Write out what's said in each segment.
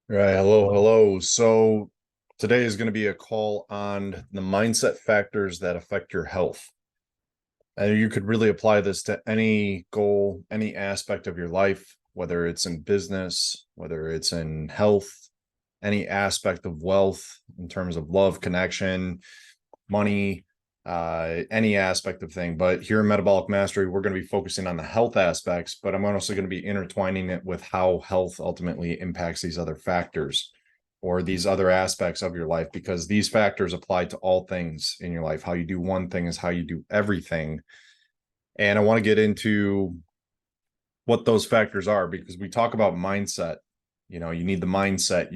Right. Hello. Hello. So today is going to be a call on the mindset factors that affect your health. And you could really apply this to any goal, any aspect of your life, whether it's in business, whether it's in health, any aspect of wealth in terms of love, connection, money, any aspect of thing. But here in Metabolic Mastery, we're going to be focusing on the health aspects, but I'm also going to be intertwining it with how health ultimately impacts these other factors or these other aspects of your life, because these factors apply to all things in your life. How you do one thing is how you do everything. And I want to get into what those factors are because we talk about mindset. You need the mindset,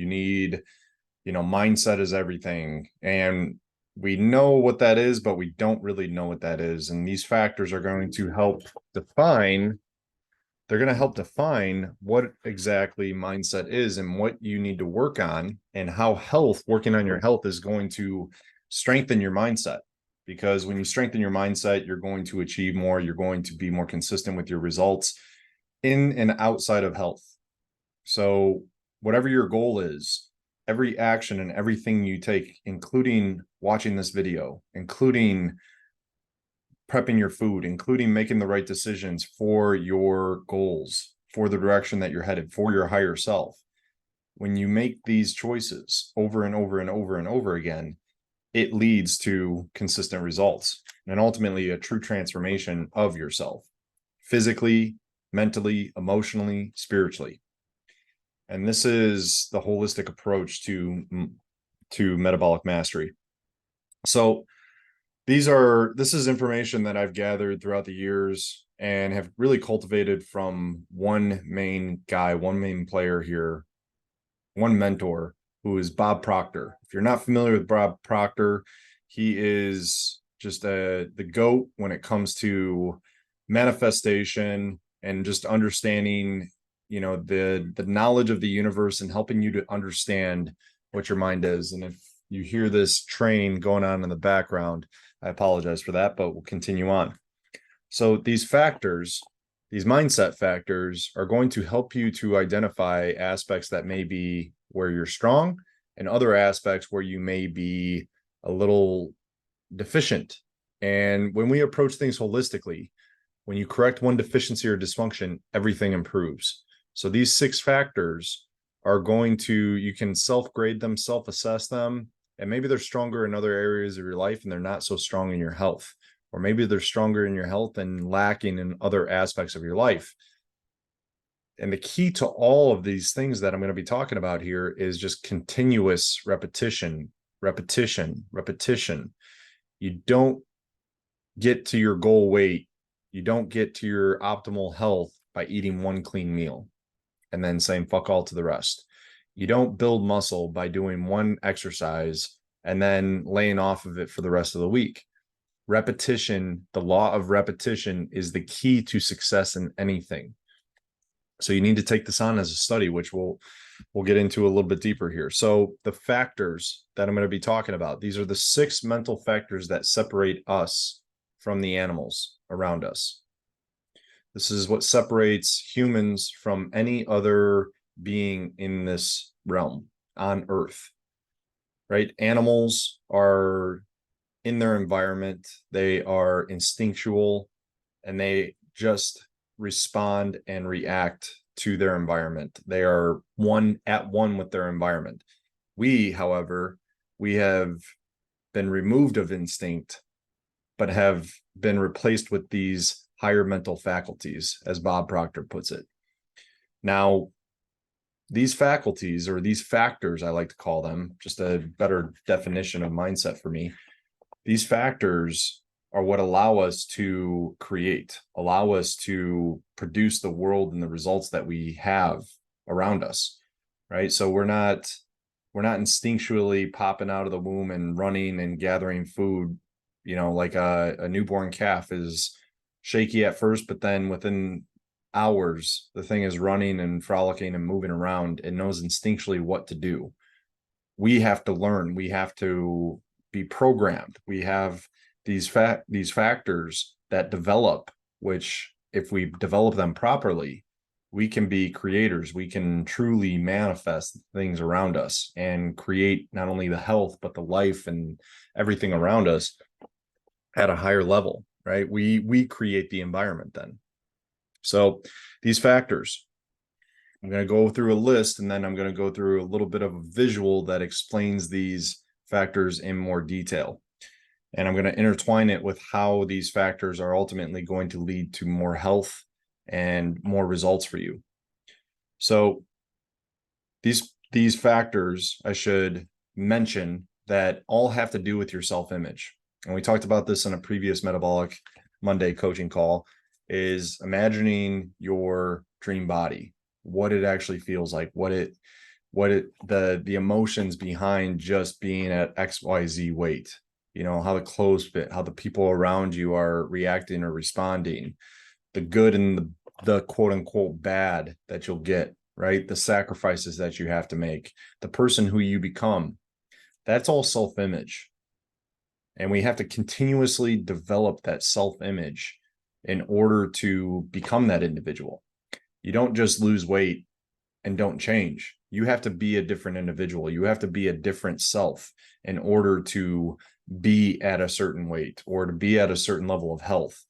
mindset is everything. And we know what that is, but we don't really know what that is. And these factors are going to help define, they're going to help define what exactly mindset is and what you need to work on, and how working on your health is going to strengthen your mindset. Because when you strengthen your mindset, you're going to achieve more, you're going to be more consistent with your results in and outside of health. So, whatever your goal is, every action and everything you take, including watching this video, including prepping your food, including making the right decisions for your goals, for the direction that you're headed, for your higher self, when you make these choices over and over and over and over again, it leads to consistent results and ultimately a true transformation of yourself physically, mentally, emotionally, spiritually. And this is the holistic approach to metabolic mastery. So this is information that I've gathered throughout the years and have really cultivated from one main guy, one main player here, one mentor, who is Bob Proctor. If you're not familiar with Bob Proctor, he is just the GOAT when it comes to manifestation and just understanding, the knowledge of the universe and helping you to understand what your mind is. And if you hear this train going on in the background, I apologize for that, but we'll continue on. So these mindset factors are going to help you to identify aspects that may be where you're strong and other aspects where you may be a little deficient. And when we approach things holistically, when you correct one deficiency or dysfunction, everything improves. So these 6 factors are you can self-grade them, self-assess them, and maybe they're stronger in other areas of your life and they're not so strong in your health. Or maybe they're stronger in your health and lacking in other aspects of your life. And the key to all of these things that I'm going to be talking about here is just continuous repetition, repetition, repetition. You don't get to your goal weight, you don't get to your optimal health by eating one clean meal and then saying fuck all to the rest. You don't build muscle by doing one exercise and then laying off of it for the rest of the week. Repetition, the law of repetition, is the key to success in anything. So you need to take this on as a study, which we'll get into a little bit deeper here. So the factors that I'm going to be talking about, these are the 6 mental factors that separate us from the animals around us. This is what separates humans from any other being in this realm on Earth, right? Animals are in their environment, they are instinctual, and they just respond and react to their environment. They are one with their environment. We, however, we have been removed of instinct, but have been replaced with these higher mental faculties, as Bob Proctor puts it. Now, these faculties, or these factors, I like to call them, just a better definition of mindset for me, these factors are what allow us to create, allow us to produce the world and the results that we have around us, right? So we're not instinctually popping out of the womb and running and gathering food, like a newborn calf is shaky at first, but then within hours, the thing is running and frolicking and moving around and knows instinctually what to do. We have to learn, we have to be programmed. We have these factors that develop, which if we develop them properly, we can be creators. We can truly manifest things around us and create not only the health, but the life and everything around us at a higher level, right? We create the environment then. So these factors, I'm going to go through a list, and then I'm going to go through a little bit of a visual that explains these factors in more detail. And I'm going to intertwine it with how these factors are ultimately going to lead to more health and more results for you. So these factors, I should mention, that all have to do with your self-image. And we talked about this in a previous Metabolic Monday coaching call, is imagining your dream body, what it actually feels like, the emotions behind just being at XYZ weight, how the clothes fit, how the people around you are reacting or responding, the good and the quote unquote bad that you'll get, right? The sacrifices that you have to make, the person who you become. That's all self-image. And we have to continuously develop that self-image in order to become that individual. You don't just lose weight and don't change. You have to be a different individual. You have to be a different self in order to be at a certain weight or to be at a certain level of health.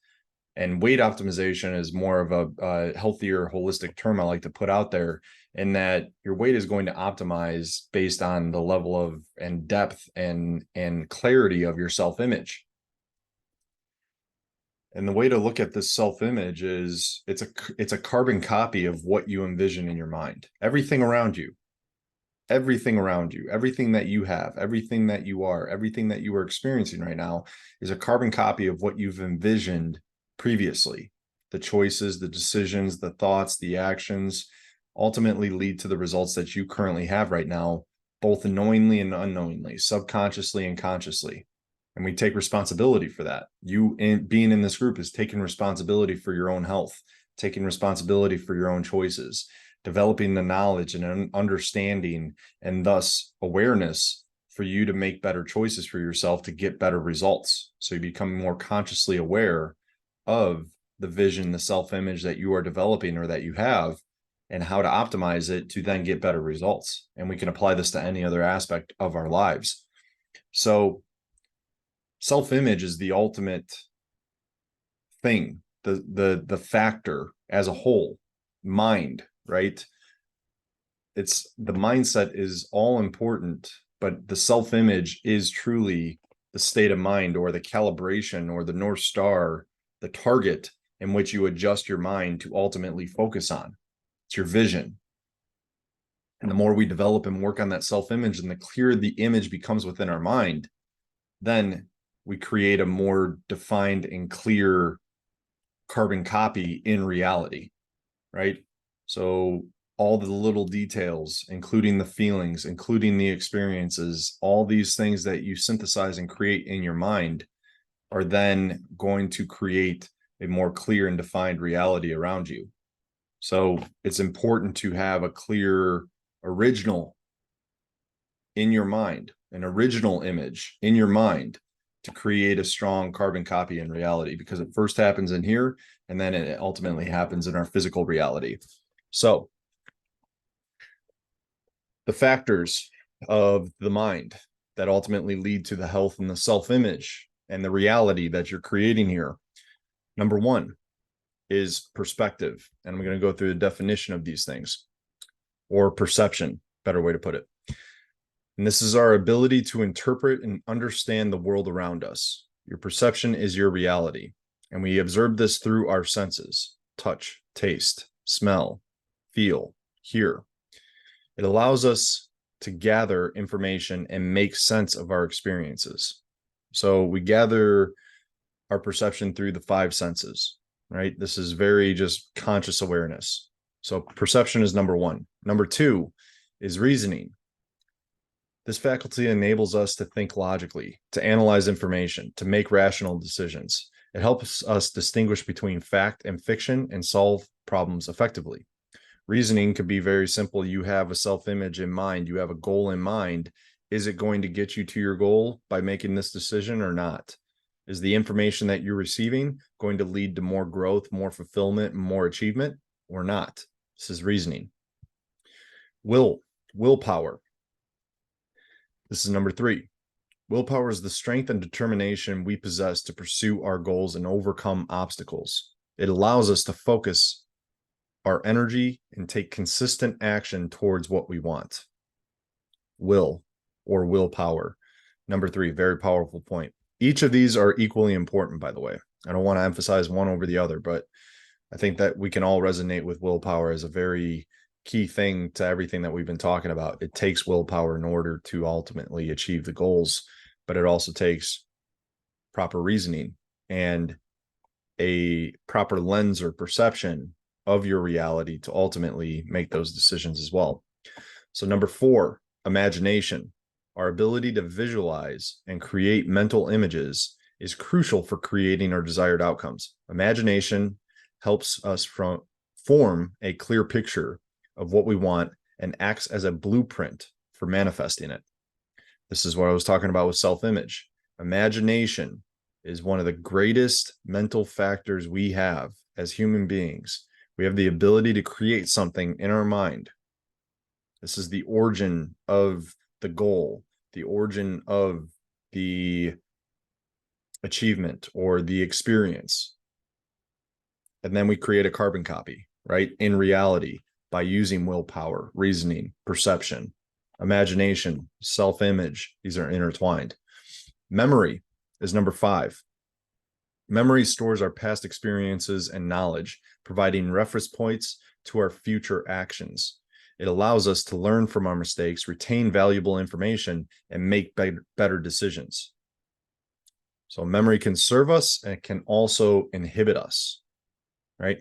And weight optimization is more of a healthier, holistic term I like to put out there, in that your weight is going to optimize based on the level of and depth and clarity of your self-image. And the way to look at this self-image is it's a carbon copy of what you envision in your mind. Everything around you, everything that you have, everything that you are, everything that you are experiencing right now is a carbon copy of what you've envisioned previously. The choices, the decisions, the thoughts, the actions ultimately lead to the results that you currently have right now, both knowingly and unknowingly, subconsciously and consciously. And we take responsibility for that. Being in this group is taking responsibility for your own health, taking responsibility for your own choices, developing the knowledge and understanding and thus awareness for you to make better choices for yourself to get better results. So you become more consciously aware of the vision, the self-image that you are developing or that you have, and how to optimize it to then get better results. And we can apply this to any other aspect of our lives. So self-image is the ultimate thing, the factor as a whole. Mind, right? It's the mindset is all important, but the self-image is truly the state of mind or the calibration or the North Star, the target in which you adjust your mind to ultimately focus on. It's your vision. And the more we develop and work on that self-image, and the clearer the image becomes within our mind, then we create a more defined and clear carbon copy in reality, right? So all the little details, including the feelings, including the experiences, all these things that you synthesize and create in your mind are then going to create a more clear and defined reality around you. So it's important to have a clear original in your mind, an original image in your mind to create a strong carbon copy in reality, because it first happens in here and then it ultimately happens in our physical reality. So the factors of the mind that ultimately lead to the health and the self-image and the reality that you're creating here. Number one is perspective. And I'm going to go through the definition of these things, or perception, better way to put it. And this is our ability to interpret and understand the world around us. Your perception is your reality. And we observe this through our senses: touch, taste, smell, feel, hear. It allows us to gather information and make sense of our experiences. So we gather our perception through the five senses, right? This is very just conscious awareness. So perception is number one. Number two is reasoning. This faculty enables us to think logically, to analyze information, to make rational decisions. It helps us distinguish between fact and fiction and solve problems effectively. Reasoning could be very simple. You have a self-image in mind. You have a goal in mind. Is it going to get you to your goal by making this decision or not? Is the information that you're receiving going to lead to more growth, more fulfillment, more achievement, or not? This is reasoning. Willpower. This is number 3. Willpower is the strength and determination we possess to pursue our goals and overcome obstacles. It allows us to focus our energy and take consistent action towards what we want. Will, or willpower. Number 3, very powerful point. Each of these are equally important, by the way. I don't want to emphasize one over the other, but I think that we can all resonate with willpower as a very key thing to everything that we've been talking about. It takes willpower in order to ultimately achieve the goals, but it also takes proper reasoning and a proper lens or perception of your reality to ultimately make those decisions as well. So number 4, imagination. Our ability to visualize and create mental images is crucial for creating our desired outcomes. Imagination helps us form a clear picture of what we want and acts as a blueprint for manifesting it. This is what I was talking about with self-image. Imagination is one of the greatest mental factors we have as human beings. We have the ability to create something in our mind. This is the origin of the goal, the origin of the achievement or the experience. And then we create a carbon copy, right? In reality, by using willpower, reasoning, perception, imagination, self-image. These are intertwined. Memory is number 5. Memory stores our past experiences and knowledge, providing reference points to our future actions. It allows us to learn from our mistakes, retain valuable information, and make better decisions. So memory can serve us and it can also inhibit us, right?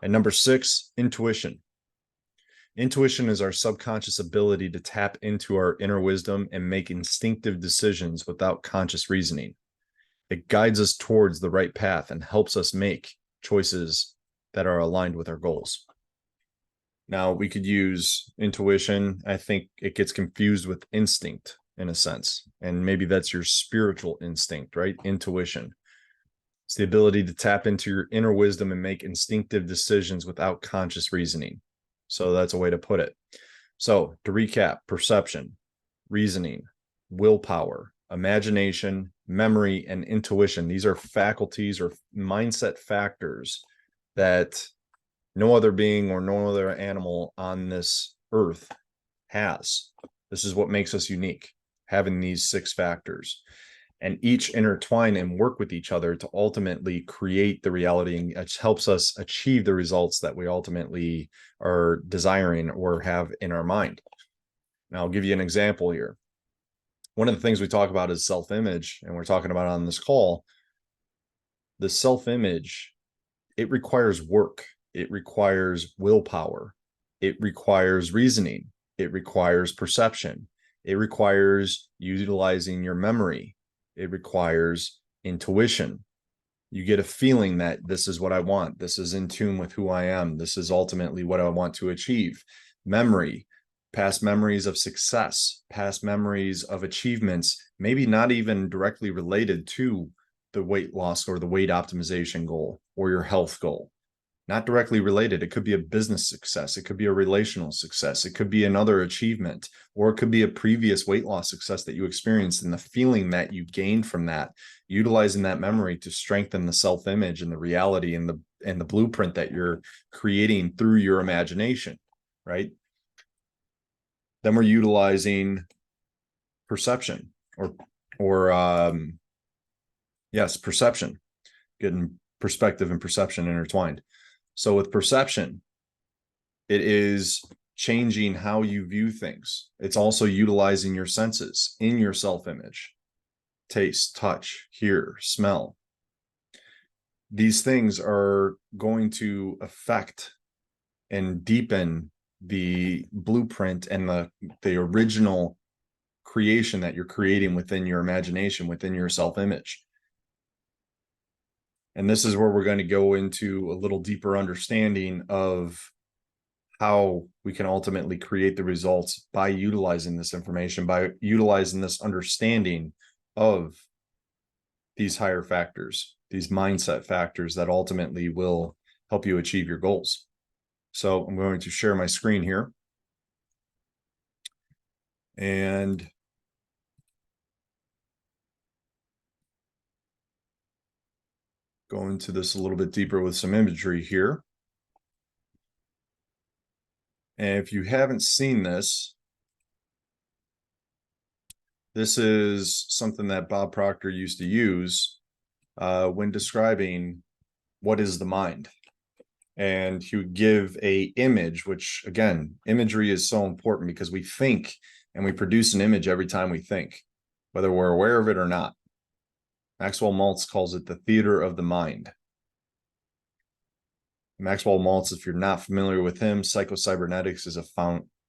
And number 6, intuition. Intuition is our subconscious ability to tap into our inner wisdom and make instinctive decisions without conscious reasoning. It guides us towards the right path and helps us make choices that are aligned with our goals. Now, we could use intuition. I think it gets confused with instinct in a sense, and maybe that's your spiritual instinct, right? Intuition. It's the ability to tap into your inner wisdom and make instinctive decisions without conscious reasoning. So that's a way to put it. So to recap, perception, reasoning, willpower, imagination, memory, and intuition. These are faculties or mindset factors that no other being or no other animal on this earth has. This is what makes us unique, having these 6 factors. And each intertwine and work with each other to ultimately create the reality, and it helps us achieve the results that we ultimately are desiring or have in our mind. Now, I'll give you an example here. One of the things we talk about is self-image, and we're talking about on this call. The self-image, it requires work. It requires willpower. It requires reasoning. It requires perception. It requires utilizing your memory. It requires intuition. You get a feeling that this is what I want. This is in tune with who I am. This is ultimately what I want to achieve. Memory, past memories of success, past memories of achievements, maybe not even directly related to the weight loss or the weight optimization goal or your health goal. Not directly related. It could be a business success. It could be a relational success. It could be another achievement, or it could be a previous weight loss success that you experienced, and the feeling that you gained from that, utilizing that memory to strengthen the self-image and the reality and the blueprint that you're creating through your imagination, right? Then we're utilizing perception yes, perception, getting perspective and perception intertwined. So with perception, it is changing how you view things. It's also utilizing your senses in your self-image. Taste, touch, hear, smell. These things are going to affect and deepen the blueprint and the original creation that you're creating within your imagination, within your self-image. And this is where we're going to go into a little deeper understanding of how we can ultimately create the results by utilizing this information, by utilizing this understanding of these higher factors, these mindset factors that ultimately will help you achieve your goals. So I'm going to share my screen here. And go into this a little bit deeper with some imagery here. And if you haven't seen this, this is something that Bob Proctor used to use when describing what is the mind. And he would give a image, which again, imagery is so important because we think and we produce an image every time we think, whether we're aware of it or not. Maxwell Maltz calls it the theater of the mind. Maxwell Maltz, if you're not familiar with him, Psychocybernetics is a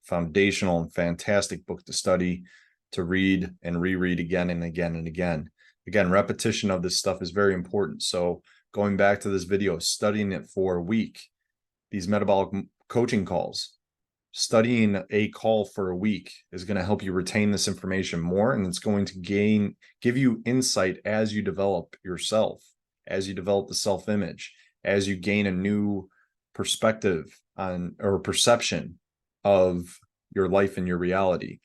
foundational and fantastic book to study, to read and reread again and again and again. Again, repetition of this stuff is very important. So going back to this video, studying it for a week, these metabolic coaching calls, studying a call for a week is going to help you retain this information more, and it's going to give you insight as you develop yourself, as you develop the self-image, as you gain a new perspective on or perception of your life and your reality.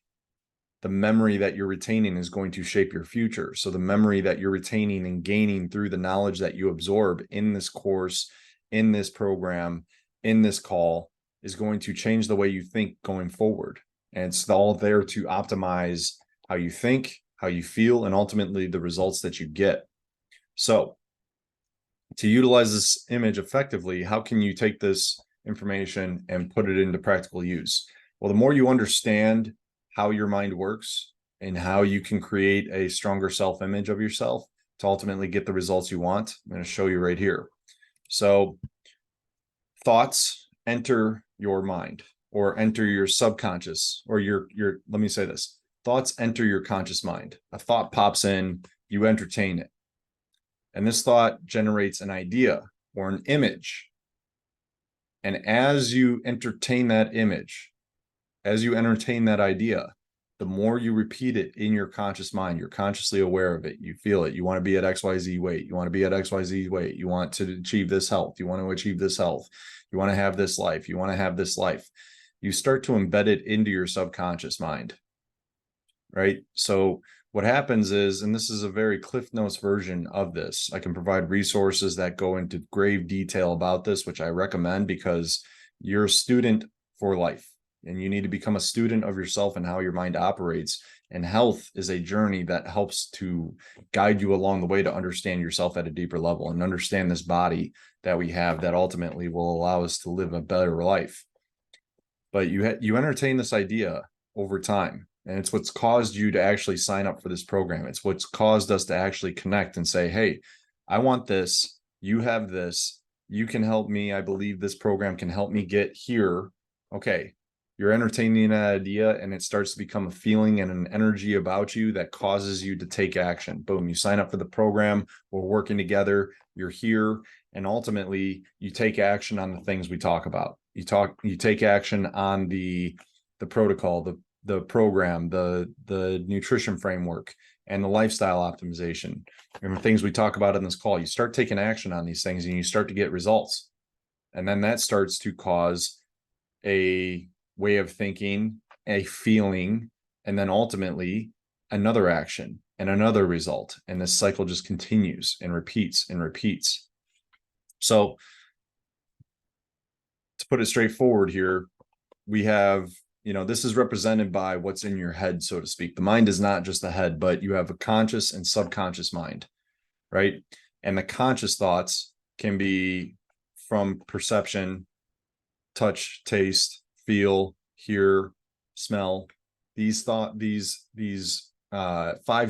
The memory that you're retaining is going to shape your future. So the memory that you're retaining and gaining through the knowledge that you absorb in this course, in this program, in this call is going to change the way you think going forward. And it's all there to optimize how you think, how you feel, and ultimately the results that you get. So to utilize this image effectively, how can you take this information and put it into practical use? Well, the more you understand how your mind works and how you can create a stronger self-image of yourself to ultimately get the results you want, I'm going to show you right here. So thoughts enter your mind or enter your subconscious, or let me say this, thoughts enter your conscious mind. A thought pops in, you entertain it. And this thought generates an idea or an image. And as you entertain that image, as you entertain that idea, the more you repeat it in your conscious mind, you're consciously aware of it. You feel it. You want to be at XYZ weight. You want to be at XYZ weight. You want to achieve this health. You want to achieve this health. You want to have this life. You want to have this life. You start to embed it into your subconscious mind, right? So what happens is, and this is a very Cliff Notes version of this, I can provide resources that go into grave detail about this, which I recommend because you're a student for life. And you need to become a student of yourself and how your mind operates. And health is a journey that helps to guide you along the way to understand yourself at a deeper level and understand this body that we have that ultimately will allow us to live a better life. But you entertain this idea over time. And it's what's caused you to actually sign up for this program. It's what's caused us to actually connect and say, hey, I want this. You have this. You can help me. I believe this program can help me get here. Okay. You're entertaining an idea and it starts to become a feeling and an energy about you that causes you to take action. Boom, you sign up for the program, we're working together, you're here, and ultimately you take action on the things we talk about. You take action on the protocol, the program, the nutrition framework, and the lifestyle optimization, and the things we talk about in this call. You start taking action on these things and you start to get results. And then that starts to cause a way of thinking, a feeling, and then ultimately another action and another result. And this cycle just continues and repeats and repeats. So to put it straightforward here, we have, this is represented by what's in your head, so to speak. The mind is not just the head, but you have a conscious and subconscious mind, right? And the conscious thoughts can be from perception, touch, taste, feel, hear, smell. These five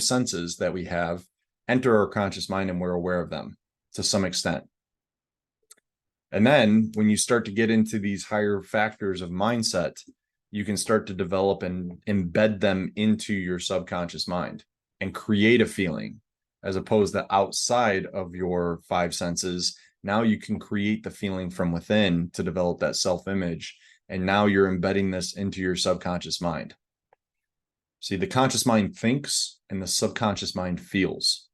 senses that we have enter our conscious mind and we're aware of them to some extent. And then when you start to get into these higher factors of mindset, you can start to develop and embed them into your subconscious mind and create a feeling, as opposed to outside of your five senses. Now you can create the feeling from within to develop that self-image. And now you're embedding this into your subconscious mind. See, the conscious mind thinks and the subconscious mind feels.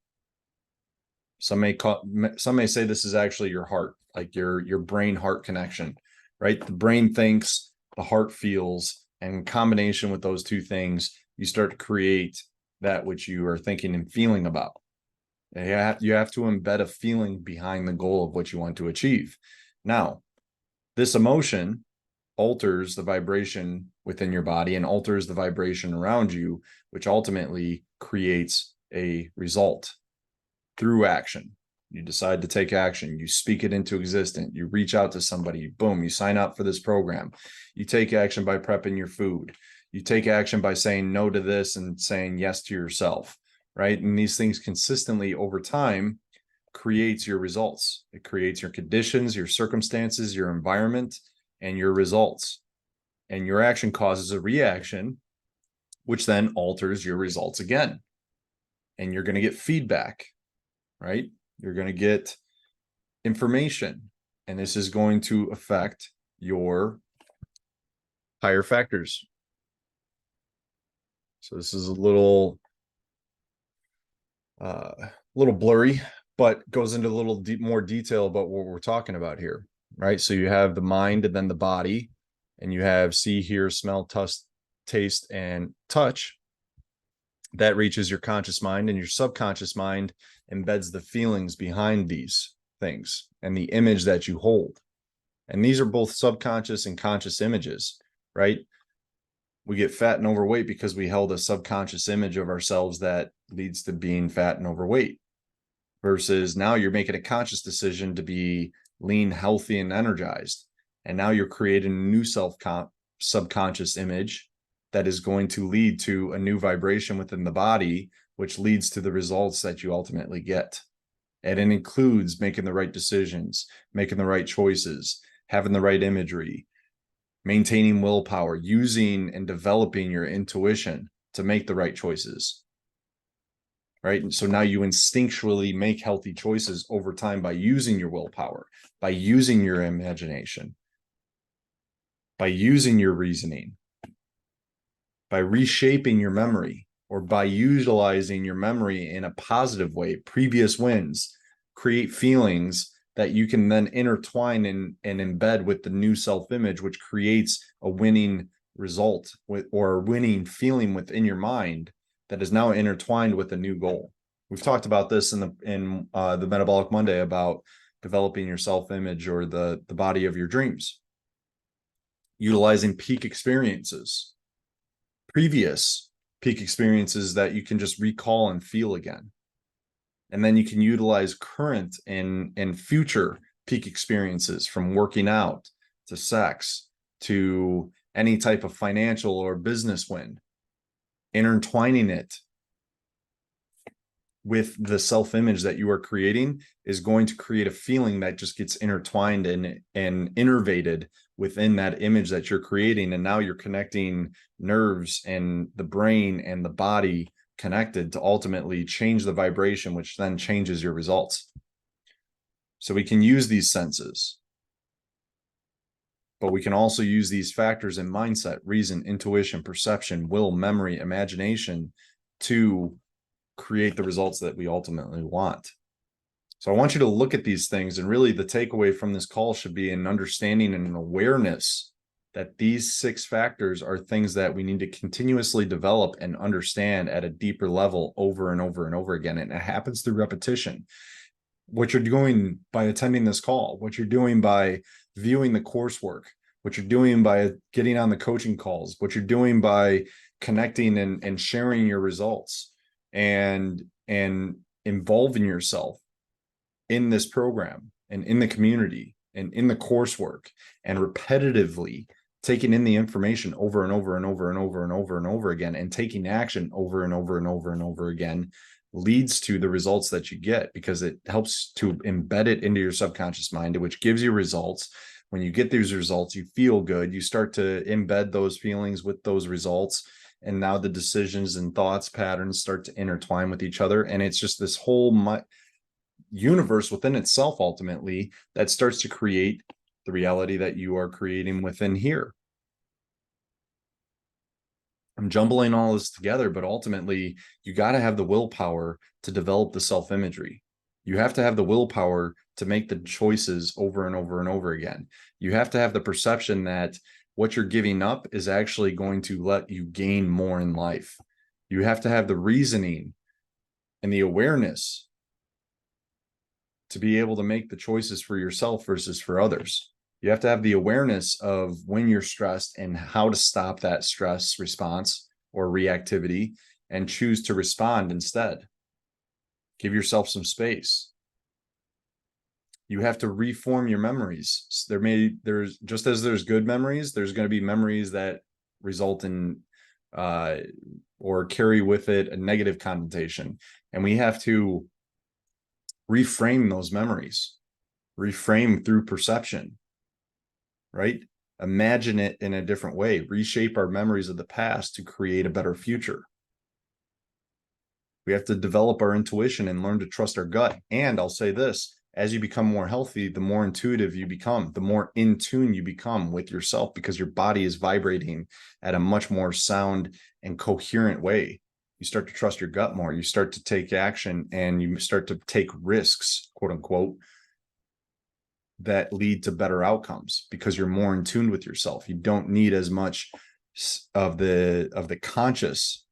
Some may say this is actually your heart, like your brain heart connection, right? The brain thinks, the heart feels, and in combination with those two things, you start to create that which you are thinking and feeling about. You have to embed a feeling behind the goal of what you want to achieve. Now, this emotion alters the vibration within your body and alters the vibration around you, which ultimately creates a result through action. You decide to take action, you speak it into existence, you reach out to somebody, boom, you sign up for this program. You take action by prepping your food. You take action by saying no to this and saying yes to yourself, right? And these things consistently over time creates your results. It creates your conditions, your circumstances, your environment, and your results. And your action causes a reaction, which then alters your results again. And you're going to get feedback, right? You're going to get information, and this is going to affect your higher factors. So this is a little blurry, but goes into a little more detail about what we're talking about here, right? So you have the mind and then the body, and you have see, hear, smell, taste, and touch. That reaches your conscious mind, and your subconscious mind embeds the feelings behind these things and the image that you hold. And these are both subconscious and conscious images, right? We get fat and overweight because we held a subconscious image of ourselves that leads to being fat and overweight, versus now you're making a conscious decision to be lean, healthy, and energized. And now you're creating a new subconscious image that is going to lead to a new vibration within the body, which leads to the results that you ultimately get. And it includes making the right decisions, making the right choices, having the right imagery, maintaining willpower, using and developing your intuition to make the right choices, right? And so now you instinctually make healthy choices over time by using your willpower, by using your imagination, by using your reasoning, by reshaping your memory, or by utilizing your memory in a positive way. Previous wins create feelings that you can then intertwine and embed with the new self-image, which creates a winning result or a winning feeling within your mind that is now intertwined with a new goal. We've talked about this in the Metabolic Monday about developing your self-image or the body of your dreams, utilizing peak experiences, previous peak experiences that you can just recall and feel again. And then you can utilize current and future peak experiences, from working out to sex to any type of financial or business win, intertwining it with the self-image that you are creating is going to create a feeling that just gets intertwined and innervated within that image that you're creating. And now you're connecting nerves and the brain and the body connected to ultimately change the vibration, which then changes your results. So we can use these senses, but we can also use these factors in mindset, reason, intuition, perception, will, memory, imagination to create the results that we ultimately want. So I want you to look at these things, and really the takeaway from this call should be an understanding and an awareness that these 6 factors are things that we need to continuously develop and understand at a deeper level over and over and over again. And it happens through repetition. What you're doing by attending this call, what you're doing by viewing the coursework, what you're doing by getting on the coaching calls, what you're doing by connecting and sharing your results and involving yourself in this program and in the community and in the coursework, and repetitively taking in the information over and over and over and over and over and over again, and taking action over and over and over and over again, leads to the results that you get, because it helps to embed it into your subconscious mind, which gives you results. When you get these results, you feel good. You start to embed those feelings with those results. And now the decisions and thoughts patterns start to intertwine with each other. And it's just this whole universe within itself, ultimately, that starts to create the reality that you are creating within here. I'm jumbling all this together, but ultimately you got to have the willpower to develop the self-imagery. You have to have the willpower to make the choices over and over and over again. You have to have the perception that what you're giving up is actually going to let you gain more in life. You have to have the reasoning and the awareness to be able to make the choices for yourself versus for others. You have to have the awareness of when you're stressed and how to stop that stress response or reactivity and choose to respond instead. Give yourself some space. You have to reform your memories. There's just as there's good memories, there's going to be memories that result in or carry with it a negative connotation. And we have to reframe those memories, reframe through perception, right? Imagine it in a different way, reshape our memories of the past to create a better future. We have to develop our intuition and learn to trust our gut. And I'll say this, as you become more healthy, the more intuitive you become, the more in tune you become with yourself, because your body is vibrating at a much more sound and coherent way. You start to trust your gut more. You start to take action and you start to take risks, quote unquote, that lead to better outcomes because you're more in tune with yourself. You don't need as much of the conscious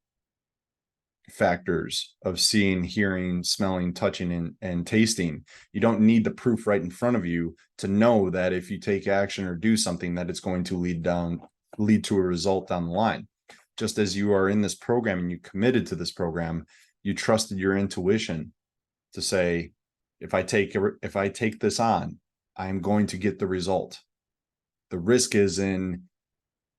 factors of seeing, hearing, smelling, touching, and tasting. You don't need the proof right in front of you to know that if you take action or do something, that it's going to lead to a result down the line. Just as you are in this program and you committed to this program, you trusted your intuition to say, if I take this on, I'm going to get the result. The risk is in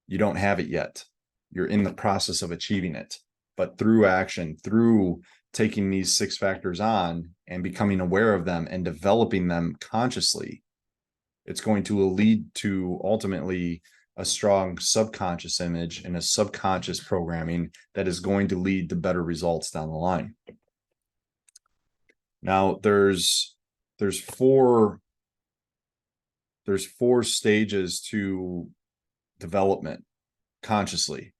you don't have it yet. You're in the process of achieving it. But through action, through taking these 6 factors on and becoming aware of them and developing them consciously, it's going to lead to ultimately a strong subconscious image and a subconscious programming that is going to lead to better results down the line. Now, there's 4 stages to development consciously.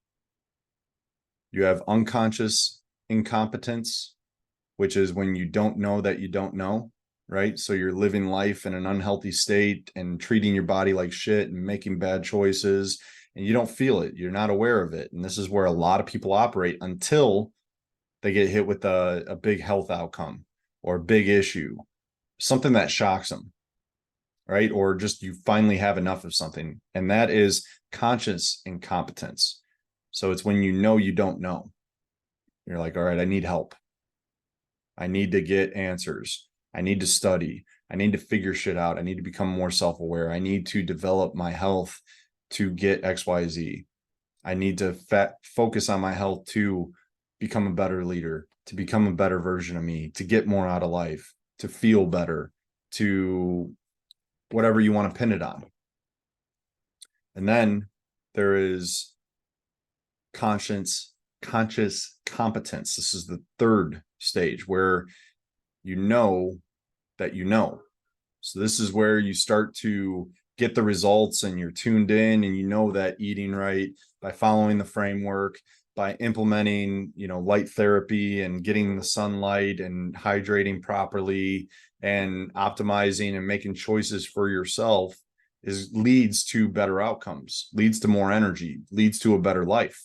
You have unconscious incompetence, which is when you don't know that you don't know, right? So you're living life in an unhealthy state and treating your body like shit and making bad choices, and you don't feel it. You're not aware of it. And this is where a lot of people operate until they get hit with a big health outcome or a big issue, something that shocks them, right? Or just you finally have enough of something. And that is conscious incompetence. So it's when you don't know. You're like, all right, I need help. I need to get answers. I need to study. I need to figure shit out. I need to become more self-aware. I need to develop my health to get XYZ. I need to focus on my health to become a better leader, to become a better version of me, to get more out of life, to feel better, to whatever you want to pin it on. And then there is conscious competence. This is the 3rd stage where you know that you know. So this is where you start to get the results and you're tuned in and you know that eating right by following the framework, by implementing, light therapy and getting the sunlight and hydrating properly and optimizing and making choices for yourself leads to better outcomes, leads to more energy, leads to a better life.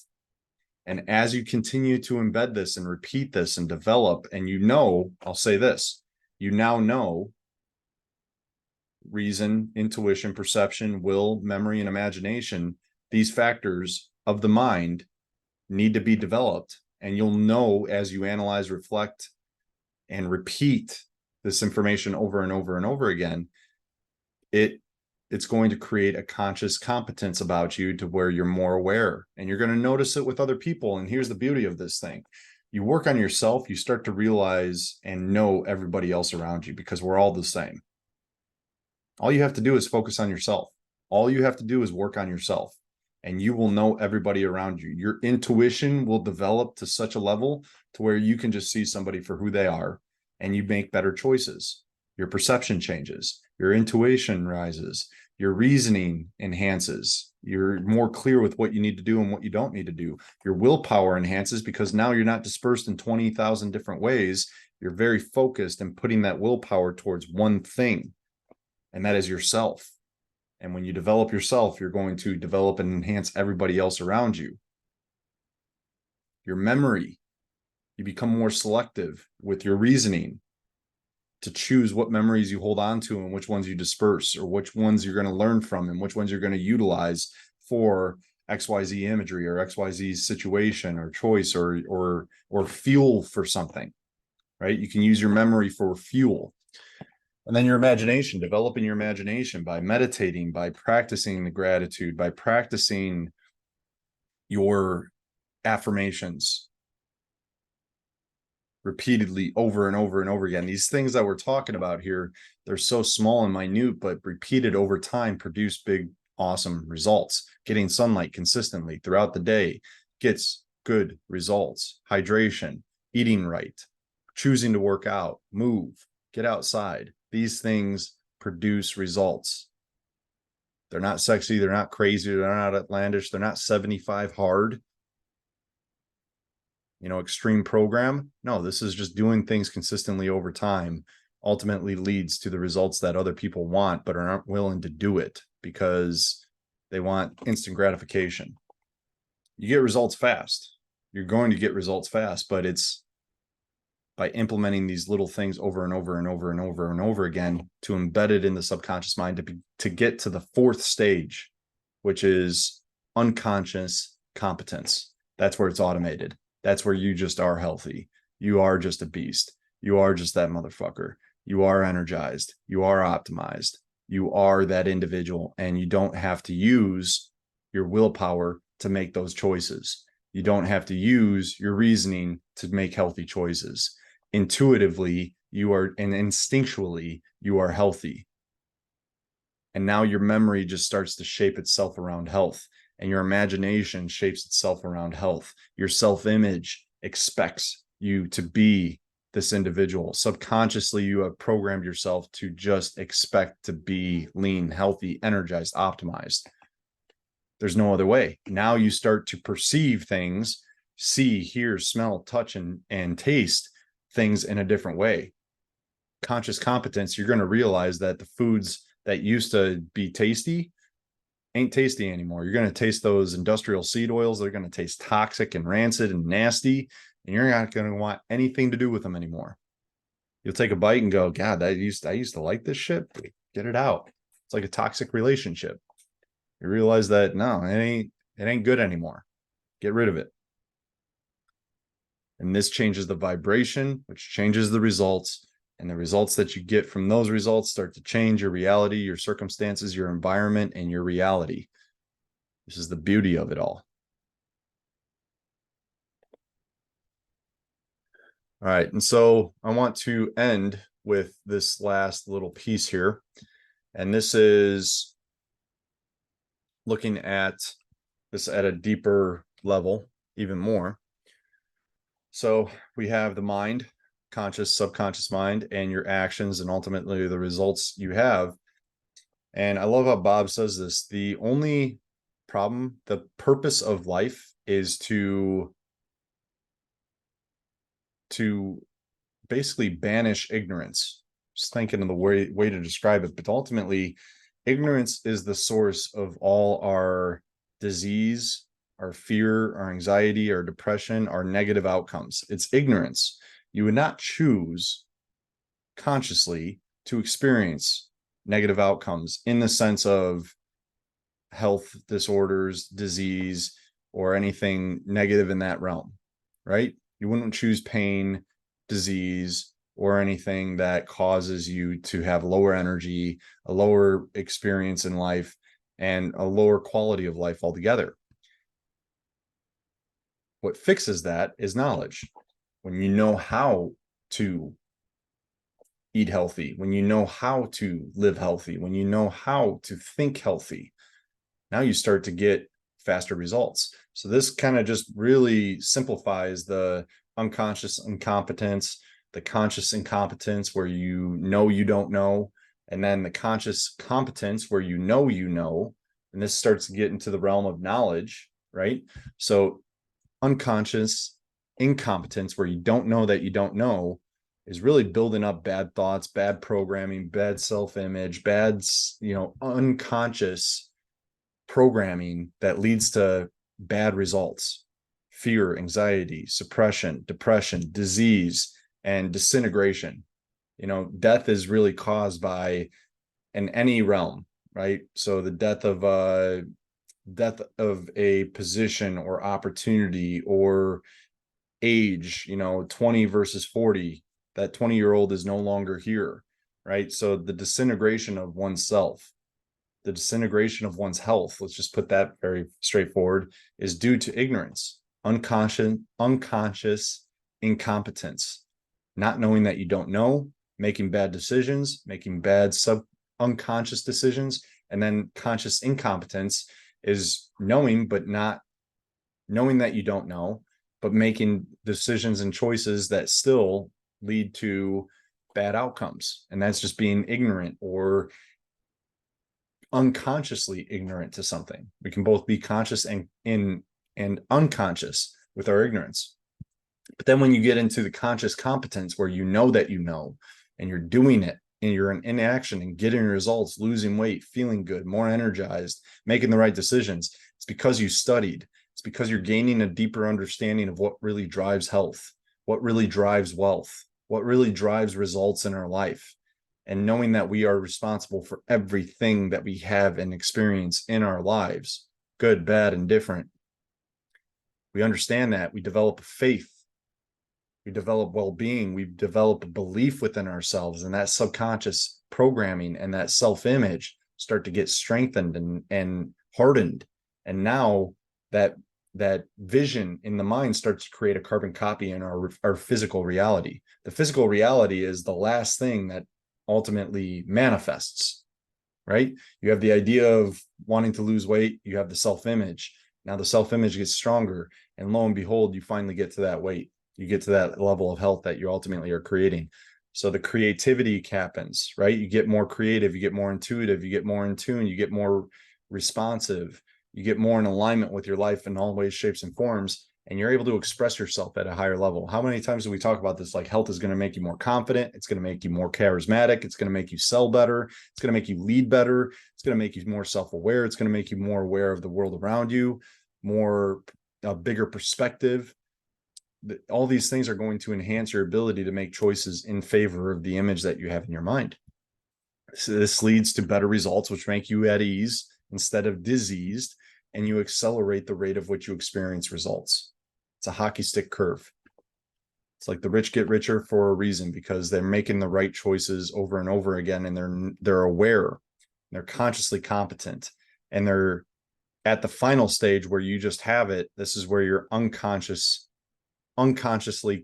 And as you continue to embed this and repeat this and develop, and I'll say this, you now know reason, intuition, perception, will, memory, and imagination, these factors of the mind need to be developed. And you'll know as you analyze, reflect, and repeat this information over and over and over again, it's going to create a conscious competence about you to where you're more aware and you're going to notice it with other people. And here's the beauty of this thing. You work on yourself, you start to realize and know everybody else around you because we're all the same. All you have to do is focus on yourself. All you have to do is work on yourself and you will know everybody around you. Your intuition will develop to such a level to where you can just see somebody for who they are and you make better choices. Your perception changes, your intuition rises, your reasoning enhances, You're more clear with what you need to do and what you don't need to do. Your willpower enhances because now you're not dispersed in 20,000 different ways. You're very focused and putting that willpower towards one thing, and that is yourself. And when you develop yourself, you're going to develop and enhance everybody else around you. Your memory, you become more selective with your reasoning to choose what memories you hold on to and which ones you disperse, or which ones you're going to learn from and which ones you're going to utilize for XYZ imagery or XYZ situation or choice or fuel for something, right? You can use your memory for fuel. And then your imagination, developing your imagination by meditating, by practicing the gratitude, by practicing your affirmations repeatedly over and over and over again. These things that we're talking about here, they're so small and minute, but repeated over time produce big, awesome results. Getting sunlight consistently throughout the day gets good results. Hydration, eating right, choosing to work out, move, get outside. These things produce results. They're not sexy. They're not crazy. They're not outlandish. They're not 75 hard, extreme program. No, this is just doing things consistently over time ultimately leads to the results that other people want, but aren't willing to do it because they want instant gratification. You get results fast. You're going to get results fast, but it's by implementing these little things over and over and over and over and over again to embed it in the subconscious mind to get to the fourth stage, which is unconscious competence. That's where it's automated. That's where you just are healthy. You are just a beast. You are just that motherfucker. You are energized. You are optimized. You are that individual, and you don't have to use your willpower to make those choices. You don't have to use your reasoning to make healthy choices. Intuitively, you are, and instinctually, you are healthy. And now your memory just starts to shape itself around health, and your imagination shapes itself around health. Your self-image expects you to be this individual. Subconsciously, you have programmed yourself to just expect to be lean, healthy, energized, optimized. There's no other way. Now you start to perceive things, see, hear, smell, touch, and taste things in a different way. Conscious competence, you're going to realize that the foods that used to be tasty ain't tasty anymore. You're going to taste those industrial seed oils. They're going to taste toxic and rancid and nasty, and you're not going to want anything to do with them anymore. You'll take a bite and go, God, I used to like this shit. Get it out. It's like a toxic relationship. You realize that no, it ain't good anymore. Get rid of it. And this changes the vibration, which changes the results. And the results that you get from those results start to change your reality, your circumstances, your environment, and your reality. This is the beauty of it all. All right. And so I want to end with this last little piece here. And this is looking at this at a deeper level, even more. So we have the mind, conscious, subconscious mind, and your actions, and ultimately the results you have. And I love how Bob says this. The only problem, the purpose of life is to basically banish ignorance. Just thinking of the way to describe it, but ultimately ignorance is the source of all our disease, our fear, our anxiety, our depression, our negative outcomes. It's ignorance. You would not choose consciously to experience negative outcomes in the sense of health disorders, disease, or anything negative in that realm, right? You wouldn't choose pain, disease, or anything that causes you to have lower energy, a lower experience in life, and a lower quality of life altogether. What fixes that is knowledge. When you know how to eat healthy, when you know how to live healthy, when you know how to think healthy, now you start to get faster results. So this kind of just really simplifies the unconscious incompetence, the conscious incompetence where you know you don't know, and then the conscious competence where you know, And this starts to get into the realm of knowledge, right? So unconscious incompetence, where you don't know that you don't know, is really building up bad thoughts, bad programming, bad self-image, bad, unconscious programming that leads to bad results: fear, anxiety, suppression, depression, disease, and disintegration. Death is really caused by, in any realm, right? So the death of a position or opportunity or age, 20 versus 40, that 20-year-old is no longer here, right? So the disintegration of oneself, the disintegration of one's health, let's just put that very straightforward, is due to ignorance, unconscious incompetence, not knowing that you don't know, making bad decisions, making bad unconscious decisions. And then conscious incompetence is knowing, but not knowing that you don't know, but making decisions and choices that still lead to bad outcomes. And that's just being ignorant or unconsciously ignorant to something. We can both be conscious and unconscious with our ignorance. But then when you get into the conscious competence, where you know that you know, and you're doing it, and you're in action and getting results, losing weight, feeling good, more energized, making the right decisions, it's because you studied. It's because you're gaining a deeper understanding of what really drives health, what really drives wealth, what really drives results in our life. And knowing that we are responsible for everything that we have and experience in our lives, good, bad, and different. We understand that. We develop faith. We develop well-being. We develop a belief within ourselves, and that subconscious programming and that self-image start to get strengthened and hardened. And now that vision in the mind starts to create a carbon copy in our physical reality. The physical reality is the last thing that ultimately manifests, right? You have the idea of wanting to lose weight. You have the self-image. Now the self-image gets stronger, and lo and behold, you finally get to that weight. You get to that level of health that you ultimately are creating. So the creativity happens, right? You get more creative, you get more intuitive, you get more in tune, you get more responsive, you get more in alignment with your life in all ways, shapes, and forms, and you're able to express yourself at a higher level. How many times do we talk about this? Like, health is going to make you more confident. It's going to make you more charismatic. It's going to make you sell better. It's going to make you lead better. It's going to make you more self-aware. It's going to make you more aware of the world around you, a bigger perspective. All these things are going to enhance your ability to make choices in favor of the image that you have in your mind. So this leads to better results, which make you at ease instead of diseased, and you accelerate the rate of which you experience results. It's a hockey stick curve. It's like the rich get richer for a reason, because they're making the right choices over and over again, and they're aware, they're consciously competent, and they're at the final stage where you just have it. This is where you're unconsciously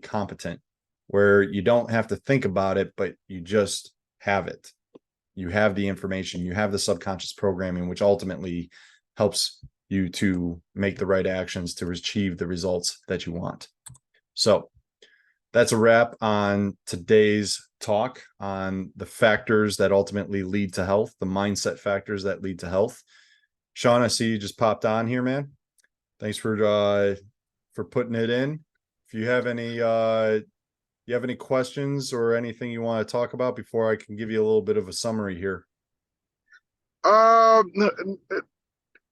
competent, where you don't have to think about it, but you just have it. You have the information, you have the subconscious programming, which ultimately helps you to make the right actions to achieve the results that you want. So that's a wrap on today's talk on the factors that ultimately lead to health, the mindset factors that lead to health. Sean, I see you just popped on here, man. Thanks for putting it in. If you have any questions or anything you want to talk about before I can give you a little bit of a summary here.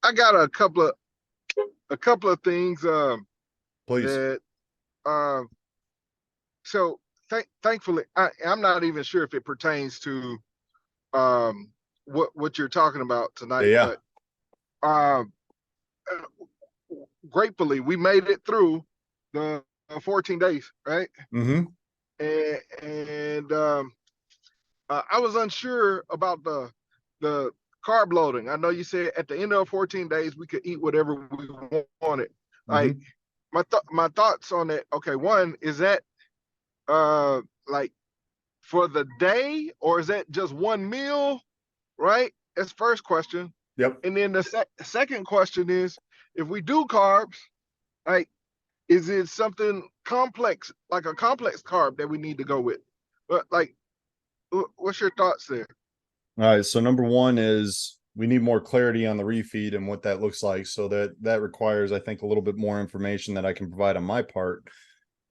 I got a couple of things Please. that so thankfully I'm not even sure if it pertains to what you're talking about tonight, Yeah. but gratefully we made it through the 14 days, right? Mm-hmm. And I was unsure about the carb loading. I know you said at the end of 14 days we could eat whatever we wanted. Mm-hmm. Like my thoughts on that. Okay, one, is that like for the day, or is that just one meal? Right? That's first question. Yep. And then the second question is, if we do carbs, like, is it something complex, like a complex carb that we need to go with? But like, what's your thoughts there? All right. So number one is we need more clarity on the refeed and what that looks like. So that requires, I think, a little bit more information that I can provide on my part.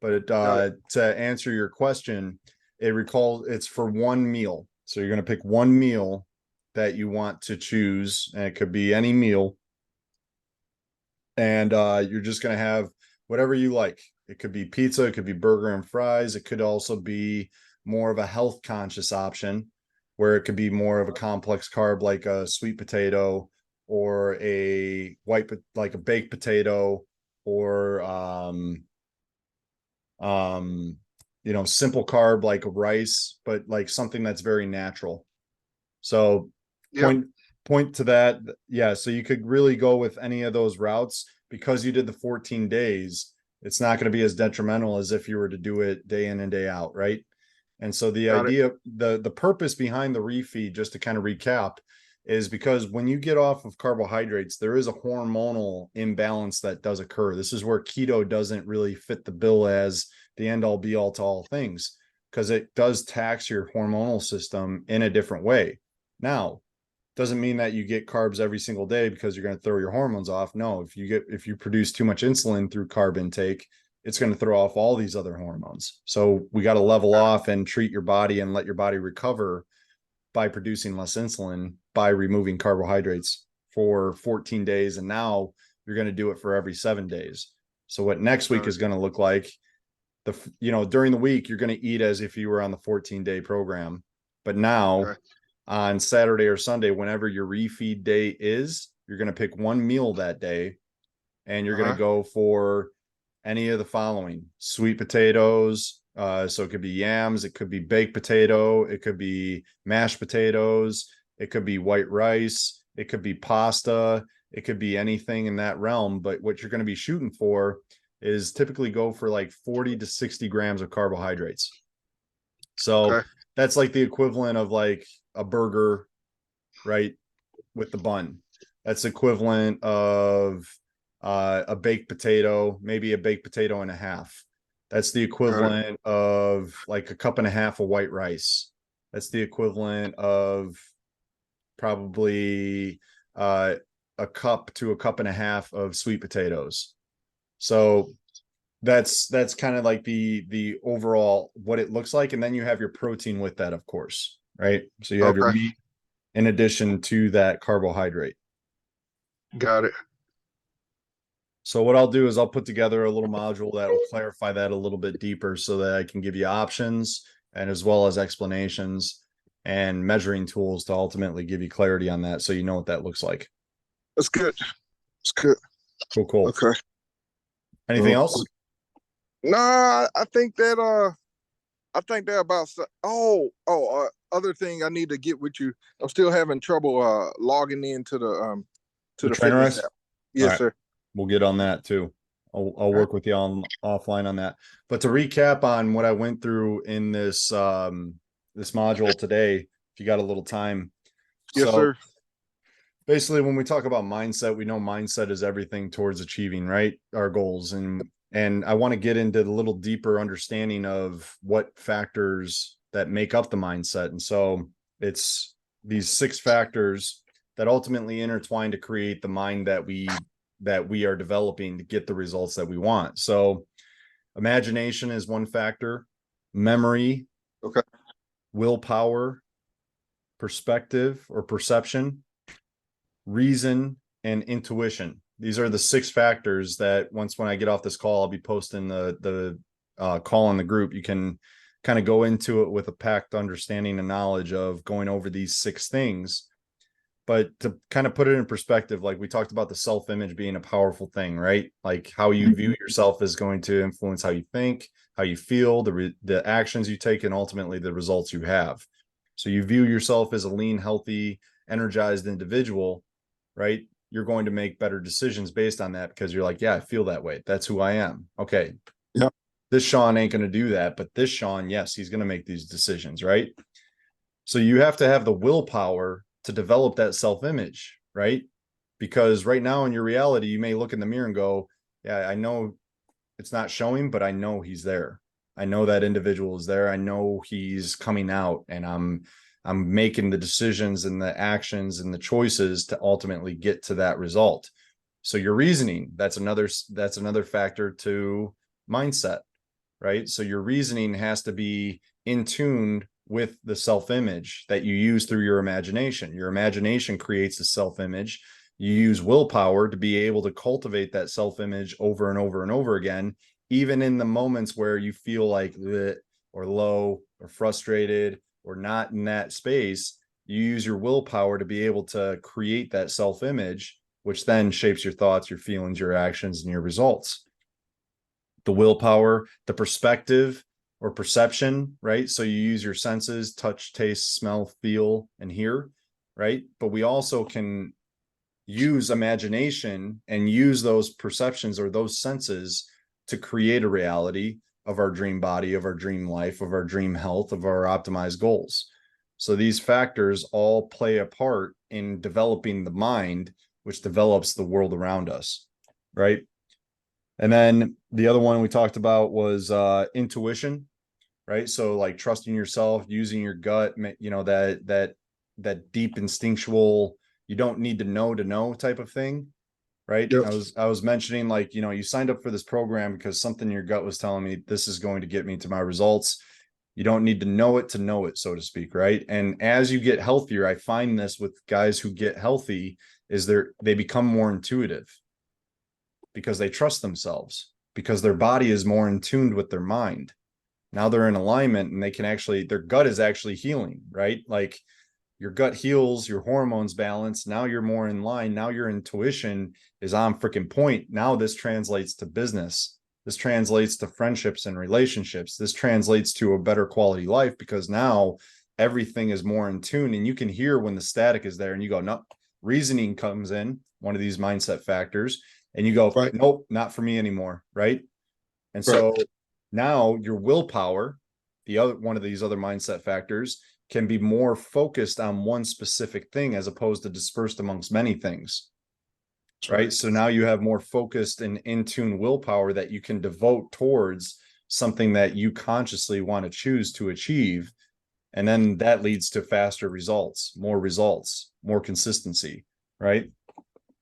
But Got it. to answer your question, it's for one meal. So you're going to pick one meal that you want to choose, and it could be any meal. And you're just going to have whatever you like. It could be pizza, it could be burger and fries. It could also be more of a health conscious option where it could be more of a complex carb like a sweet potato or like a baked potato or simple carb like rice, but like something that's very natural. So Yep. point point to that. Yeah, so you could really go with any of those routes because you did the 14 days. It's not going to be as detrimental as if you were to do it day in and day out, right? And so the Got it. idea, the purpose behind the refeed, just to kind of recap, is because when you get off of carbohydrates, there is a hormonal imbalance that does occur. This is where keto doesn't really fit the bill as the end all be all to all things, because it does tax your hormonal system in a different way. Now, doesn't mean that you get carbs every single day because you're going to throw your hormones off. No, if you produce too much insulin through carb intake, it's going to throw off all these other hormones. So we got to level off and treat your body and let your body recover by producing less insulin by removing carbohydrates for 14 days. And now you're going to do it for every 7 days. So what next week Got it. is going to look like, during the week, you're going to eat as if you were on the 14-day program. But now Okay. on Saturday or Sunday, whenever your refeed day is, you're going to pick one meal that day and you're going to Uh-huh. go for any of the following: sweet potatoes. So it could be yams, it could be baked potato, it could be mashed potatoes, it could be white rice, it could be pasta, it could be anything in that realm. But what you're going to be shooting for is typically go for like 40 to 60 grams of carbohydrates. So Okay. that's like the equivalent of like a burger, right? With the bun. That's equivalent of a baked potato, maybe a baked potato and a half. That's the Got it. equivalent of like a cup and a half of white rice. That's the equivalent of probably a cup to a cup and a half of sweet potatoes. So that's kind of like the overall what it looks like, and then you have your protein with that, of course, right? So you have your Okay. meat in addition to that carbohydrate. Got it. So what I'll do is I'll put together a little module that will clarify that a little bit deeper so that I can give you options and as well as explanations and measuring tools to ultimately give you clarity on that so you know what that looks like. That's good. That's good. Cool. Okay. Anything else? Nah, I think that about other thing I need to get with you. I'm still having trouble logging into The the trainer fitness X? app. All Yes, right. sir. We'll get on that too. I'll All right. work with you on offline on that. But to recap on what I went through in this module today, if you got a little time. Yes, So sir. basically when we talk about mindset, we know mindset is everything towards achieving, right? Our goals. And I want to get into the little deeper understanding of what factors that make up the mindset. And so it's these 6 factors that ultimately intertwine to create the mind that we are developing to get the results that we want. So imagination is one factor, memory, Okay. willpower, perspective or perception, reason, and intuition. These are the 6 factors that when I get off this call, I'll be posting the call in the group. You can kind of go into it with a packed understanding and knowledge of going over these 6 things. But to kind of put it in perspective, like we talked about the self-image being a powerful thing, right? Like how you view yourself is going to influence how you think, how you feel, the actions you take, and ultimately the results you have. So you view yourself as a lean, healthy, energized individual, right? You're going to make better decisions based on that because you're like, yeah, I feel that way. That's who I am. Okay. Yeah. This Sean ain't going to do that, but this Sean, yes, he's going to make these decisions, right? So you have to have the willpower to develop that self-image, right? Because right now in your reality, you may look in the mirror and go, yeah, I know it's not showing, but I know he's there. I know that individual is there. I know he's coming out and I'm making the decisions and the actions and the choices to ultimately get to that result. So your reasoning, that's another factor to mindset, right? So your reasoning has to be in tune with the self-image that you use through your imagination. Your imagination creates a self-image. You use willpower to be able to cultivate that self-image over and over and over again, even in the moments where you feel like or low or frustrated or not in that space. You use your willpower to be able to create that self-image, which then shapes your thoughts, your feelings, your actions, and your results. The willpower, the perspective or perception, right? So you use your senses, touch, taste, smell, feel, and hear, right? But we also can use imagination and use those perceptions or those senses to create a reality of our dream body, of our dream life, of our dream health, of our optimized goals. So these factors all play a part in developing the mind, which develops the world around us, right? And then the other one we talked about was intuition, right? So like trusting yourself, using your gut, that deep instinctual, you don't need to know type of thing, right? Yep. I was mentioning, like, you signed up for this program because something in your gut was telling me this is going to get me to my results. You don't need to know it, so to speak, right? And as you get healthier, I find this with guys who get healthy is they become more intuitive because they trust themselves, because their body is more in tune with their mind. Now they're in alignment and they can actually, their gut is actually healing, right? Like your gut heals, your hormones balance. Now you're more in line. Now your intuition is on freaking point. Now this translates to business. This translates to friendships and relationships. This translates to a better quality life because now everything is more in tune and you can hear when the static is there and you go, no, reasoning comes in, one of these mindset factors, and you go, Right. nope, not for me anymore. Right. And Right. so now your willpower, the other one of these other mindset factors, can be more focused on one specific thing as opposed to dispersed amongst many things. That's right. Right. So now you have more focused and in tune willpower that you can devote towards something that you consciously want to choose to achieve. And then that leads to faster results, more consistency. Right.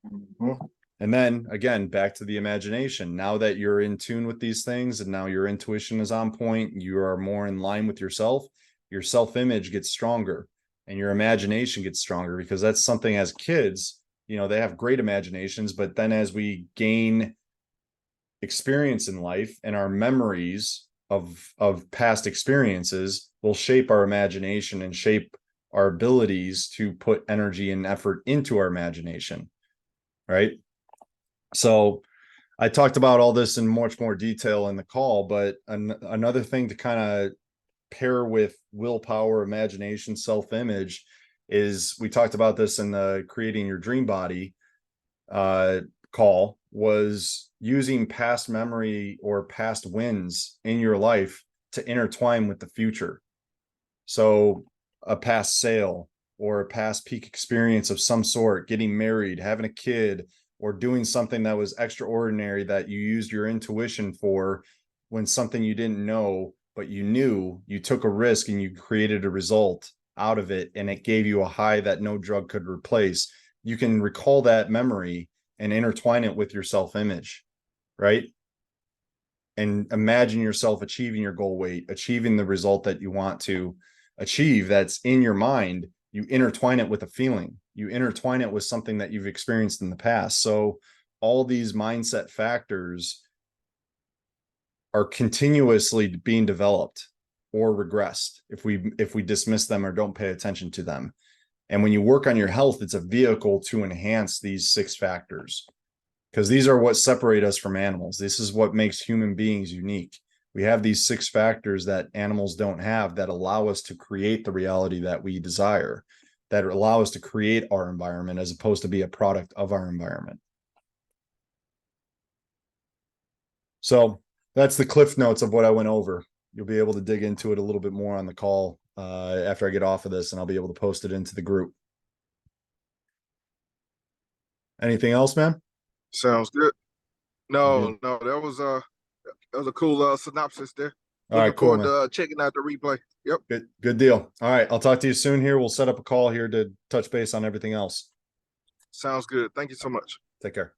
Mhm. And then again, back to the imagination. Now that you're in tune with these things and now your intuition is on point, you are more in line with yourself, your self-image gets stronger and your imagination gets stronger because that's something as kids, they have great imaginations, but then as we gain experience in life and our memories of past experiences will shape our imagination and shape our abilities to put energy and effort into our imagination, right? So I talked about all this in much more detail in the call, but another thing to kind of pair with willpower, imagination, self-image is we talked about this in the creating your dream body uh, call, was using past memory or past wins in your life to intertwine with the future. So a past sale or a past peak experience of some sort, getting married, having a kid, or doing something that was extraordinary that you used your intuition for when something you didn't know, but you knew, you took a risk and you created a result out of it and it gave you a high that no drug could replace. You can recall that memory and intertwine it with your self-image, right? And imagine yourself achieving your goal weight, achieving the result that you want to achieve that's in your mind. You intertwine it with a feeling, you intertwine it with something that you've experienced in the past. So all these mindset factors are continuously being developed or regressed if we dismiss them or don't pay attention to them. And when you work on your health, it's a vehicle to enhance these six factors, because these are what separate us from animals. This is what makes human beings unique. We have these six factors that animals don't have that allow us to create the reality that we desire, that allow us to create our environment as opposed to be a product of our environment. So that's the cliff notes of what I went over. You'll be able to dig into it a little bit more on the call after I get off of this, and I'll be able to post it into the group. Anything else, man? Sounds good. All good. No, that was a cool synopsis there. All Looking right, cool, forward man. to checking out the replay. Yep. Good deal. All right, I'll talk to you soon here. We'll set up a call here to touch base on everything else. Sounds good. Thank you so much. Take care.